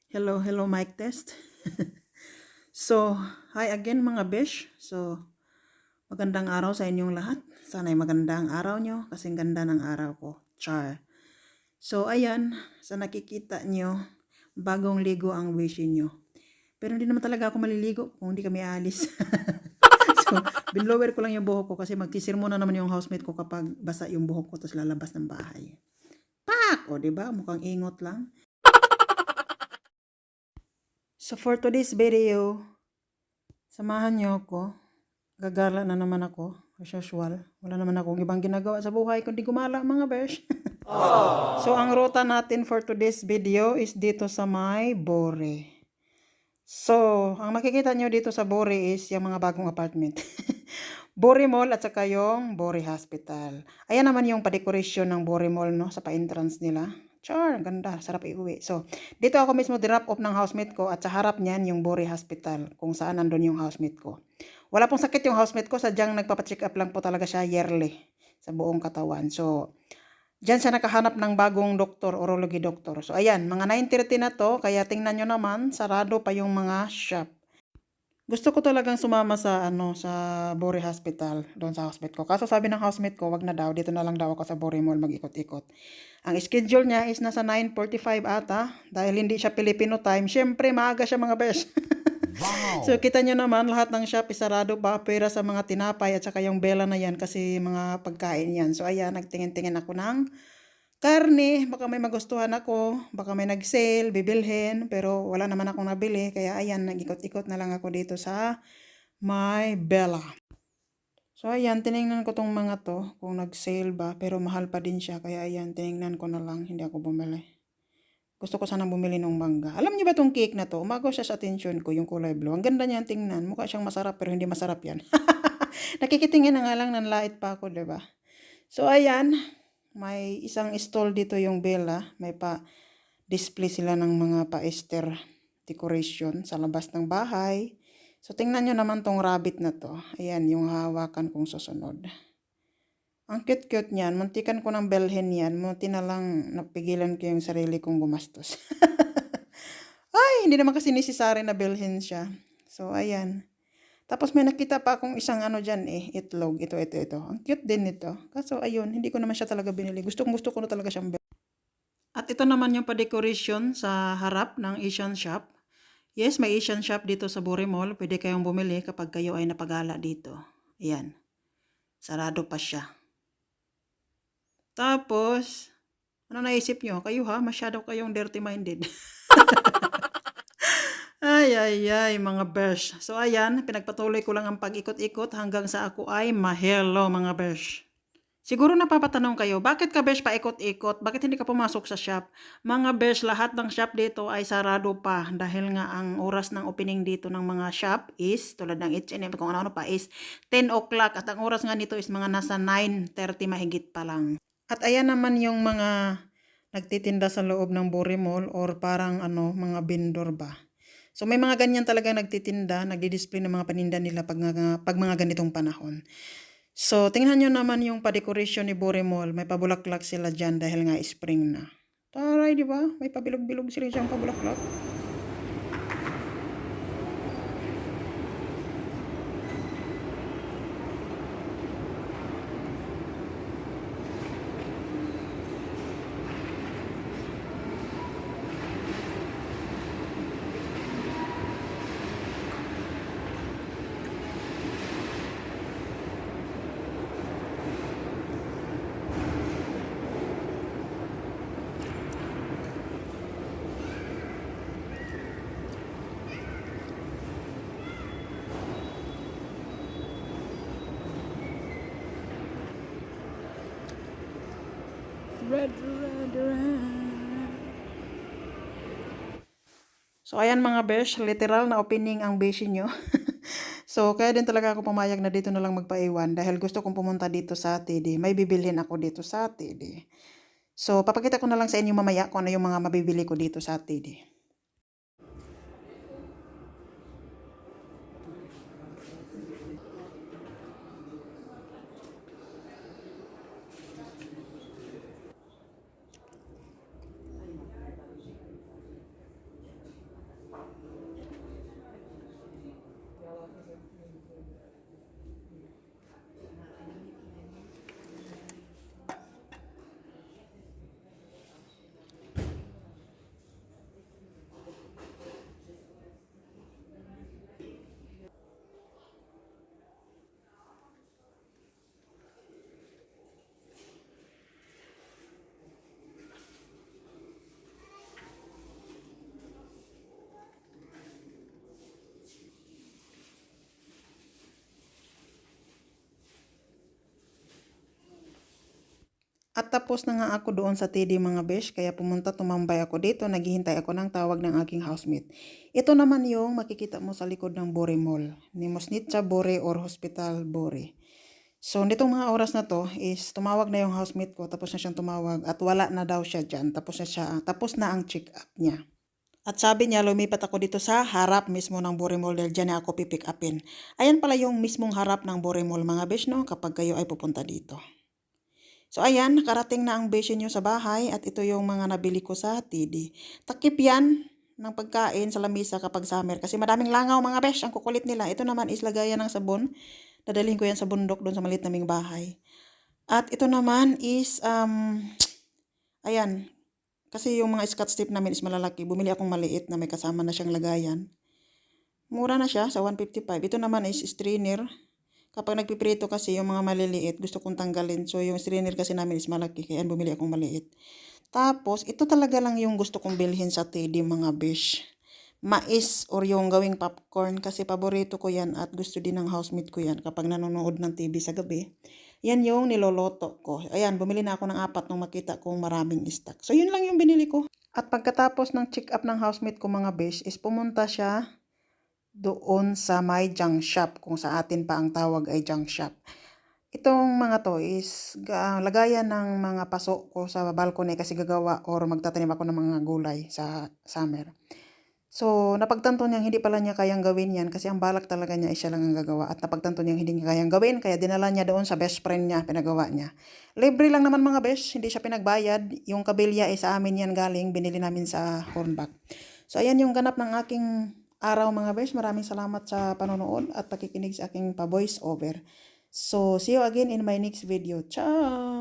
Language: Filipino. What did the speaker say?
Hello, hello, mic test. So, hi again mga besh. So, magandang araw sa inyong lahat. Sana'y magandang araw nyo kasing ganda ng araw ko. Char. So, ayan, sa nakikita nyo, bagong ligo ang wish nyo. Pero hindi naman talaga ako maliligo kung hindi kami alis. So, binlower ko lang yung buhok ko kasi magkisirmo na naman yung housemate ko kapag basa yung buhok ko tapos lalabas ng bahay. Pak! O, diba? Mukhang ingot lang. So, for today's video, samahan nyo ako. Gagala na naman ako, as usual. Wala naman akong ibang ginagawa sa buhay kundi gumala mga besh. So, ang ruta natin for today's video is dito sa may Bore. So, ang makikita nyo dito sa Bore is yung mga bagong apartment. Bore Mall at saka yung Bore Hospital. Ayan naman yung pa-decoration ng Bore Mall, no, sa pa-entrance nila. Char, ganda, sarap iuwi. So, dito ako mismo drop off ng housemate ko at sa harap niyan yung Bore Hospital kung saan nandun yung housemate ko. Wala pong sakit yung housemate ko, sadyang nagpapacheck up lang po talaga siya yearly sa buong katawan. So, diyan siya nakahanap ng bagong doktor, urology doctor. So, ayan, mga 9:30 na to, kaya tingnan nyo naman, sarado pa yung mga shop. Gusto ko talagang sumama sa Bore Hospital, doon sa housemate ko. Kaso sabi ng housemate ko, wag na daw, dito na lang daw ako sa Bore Mall mag-ikot-ikot. Ang schedule niya is nasa 9:45 ata, dahil hindi siya Filipino time. Syempre, maaga siya mga besh. Wow. So, kita nyo naman, lahat ng shop isarado pa, pera sa mga tinapay at saka yung bela na yan kasi mga pagkain yan. So, ayan, nagtingin-tingin ako ng karne, baka may magustuhan ako, baka may nag-sale, bibilhin, pero wala naman akong nabili. Kaya ayan, nag-ikot-ikot na lang ako dito sa my Bella. So ayan, tinignan ko tong mga to, kung nag-sale ba, pero mahal pa din siya. Kaya ayan, tinignan ko na lang, hindi ako bumili. Gusto ko sanang bumili ng mangga. Alam niyo ba tong cake na to? Umagaw siya sa attention ko, yung kulay blue. Ang ganda niyan tingnan. Mukha siyang masarap, pero hindi masarap yan. Nakikitingin na nga lang, nanlait pa ako, diba? So ayan, may isang stall dito yung Bella. May pa-display sila ng mga pa-Easter decoration sa labas ng bahay. So, tingnan nyo naman tong rabbit na to. Ayan, yung hawakan kong susunod. Ang cute-cute niyan. Muntikan ko ng belhen yan. Munti na lang napigilan ko yung sarili kong gumastos. Ay, hindi naman kasi necessary na belhen siya. So, ayan. Tapos may nakita pa akong isang dyan itlog. Ito. Ang cute din nito. Kaso ayun, hindi ko naman siya talaga binili. Gusto ko na talaga siyang binili. At ito naman yung pa-decoration sa harap ng Asian shop. Yes, may Asian shop dito sa Bore Mall. Pwede kayong bumili kapag kayo ay napagala dito. Ayan. Sarado pa siya. Tapos, ano naisip nyo? Kayo masyado kayong dirty-minded. Ay, mga besh. So, ayan, pinagpatuloy ko lang ang pag-ikot-ikot hanggang sa ako ay mahelo, mga besh. Siguro napapatanong kayo, bakit ka besh paikot-ikot? Bakit hindi ka pumasok sa shop? Mga besh, lahat ng shop dito ay sarado pa dahil nga ang oras ng opening dito ng mga shop is, tulad ng H&M, kung ano pa, is 10 o'clock at ang oras nga nito is mga nasa 9:30 mahigit pa lang. At ayan naman yung mga nagtitinda sa loob ng Bore Mall or parang mga vendor ba. So may mga ganyan talaga nagtitinda, nagdi-display ng mga paninda nila pag mga ganitong panahon. So tingnan nyo naman yung pa-decoration ni Bore Mall, may pabulaklak sila dyan dahil nga spring na. Taray, di ba? May pabilog-bilog sila dyan pabulaklak. Red. So, ayan mga besh, literal na opening ang beshi nyo. So, kaya din talaga ako pumayag na dito na lang magpaiwan dahil gusto kong pumunta dito sa TD. May bibilhin ako dito sa TD. So, papakita ko na lang sa inyo mamaya kung ano yung mga mabibili ko dito sa TD. At tapos na nga ako doon sa TD mga besh, kaya pumunta tumambay ako dito, naghihintay ako ng tawag ng aking housemate. Ito naman yung makikita mo sa likod ng Bore Mall, ni Musnitsa Bore or Hospital Bore. So nitong mga oras na to is tumawag na yung housemate ko, tapos na siyang tumawag at wala na daw siya dyan, tapos na ang check-up niya. At sabi niya, lumipat ako dito sa harap mismo ng Bore Mall dahil dyan na ako pipick upin. Ayan pala yung mismong harap ng Bore Mall mga besh, no, kapag kayo ay pupunta dito. So ayan, nakarating na ang besh nyo sa bahay at ito yung mga nabili ko sa TD. Takip yan ng pagkain sa lamisa kapag summer kasi madaming langaw mga besh, ang kukulit nila. Ito naman is lagayan ng sabon. Dadalhin ko yan sa bundok doon sa maliit naming bahay. At ito naman is, ayan, kasi yung mga scotch tape namin is malalaki. Bumili akong maliit na may kasama na siyang lagayan. Mura na siya sa 155. Ito naman is strainer. Kapag nagpiprito kasi yung mga maliliit, gusto kong tanggalin. So yung strainer kasi namin is malaki, kaya bumili akong maliit. Tapos, ito talaga lang yung gusto kong bilhin sa TD mga besh. Mais or yung gawing popcorn kasi paborito ko yan at gusto din ng housemate ko yan kapag nanonood ng TV sa gabi. Yan yung niloloto ko. Ayan, bumili na ako ng 4 nung makita kong maraming stock. So yun lang yung binili ko. At pagkatapos ng check up ng housemate ko mga besh is pumunta siya doon sa may junk shop, kung sa atin pa ang tawag ay junk shop. Itong mga to is lagayan ng mga paso ko sa balcony kasi gagawa or magtatanim ako ng mga gulay sa summer. So, napagtanto niyang hindi pala niya kayang gawin yan kasi ang balak talaga niya ay siya lang ang gagawa. At napagtanto niyang hindi niya kayang gawin kaya dinala niya doon sa best friend niya, pinagawa niya. Libre lang naman mga besh, hindi siya pinagbayad. Yung kabilya ay sa amin yan galing, binili namin sa Hornback. So, ayan yung ganap ng aking araw mga besh. Maraming salamat sa panonood at pakikinig sa aking pa-voice over. So, see you again in my next video. Ciao!